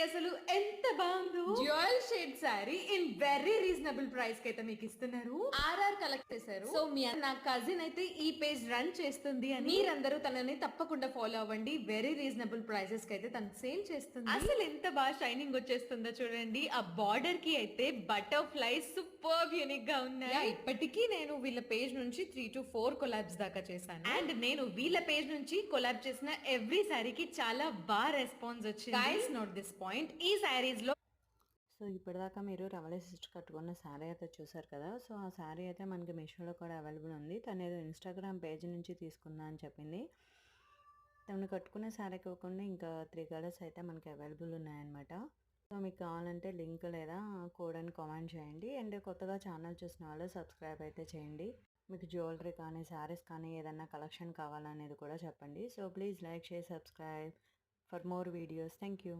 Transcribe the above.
అసలు ఎంత బాగుందో dual shade sorry in very reasonable price కి అయితే మీకు ఇస్తున్నారు. ఆర్ఆర్ కలెక్ట్ చేశారు. సో మీ నా కజిన్ అయితే ఈ పేజ్ రన్ చేస్తుంది అని మీరందరూ తనని తప్పకుండా ఫాలో అవ్వండి. వెరీ రీజనబుల్ ప్రైసెస్ కి అయితే తను సేల్ చేస్తుంది. అసలు ఎంత బాగా షైనింగ్ వచ్చేస్తుందో చూడండి. ఆ బార్డర్ కి అయితే బటర్ఫ్లైస్ సూపర్ యూనిక్ గా ఉన్నాయి. ఇప్పటికీ నేను వీళ్ళ పేజ్ నుంచి 3 to 4 కొలాబ్స్ దాకా చేశాను. అండ్ నేను వీళ్ళ పేజ్ నుంచి కొలాబ్ చేసిన ఎవ్రీ శారీకి చాలా బాగా రెస్పాన్స్ వచ్చింది. Guys note this point. ఈ శారీస్ లో సో ఇప్పటిదాకా మీరు రవళి సిస్టర్ కట్టుకున్న శారీ అయితే చూసారు కదా. సో ఆ శారీ అయితే మనకి మీషోలో కూడా అవైలబుల్ ఉంది. తను ఏదో ఇన్స్టాగ్రామ్ పేజ్ నుంచి తీసుకుందా అని చెప్పింది. తను కట్టుకున్న శారీ కాకుండా ఇంకా 3 కలర్స్ అయితే మనకి అవైలబుల్ ఉన్నాయన్నమాట. సో మీకు కావాలంటే లింక్ లేదా కోడ్ అని కామెంట్ చేయండి. అండ్ కొత్తగా ఛానల్ చూసిన వాళ్ళు సబ్స్క్రైబ్ అయితే చేయండి. మీకు జ్యువెలరీ కానీ శారీస్ కానీ ఏదన్నా కలెక్షన్ కావాలనేది కూడా చెప్పండి. So please like, share, subscribe for more videos. Thank you.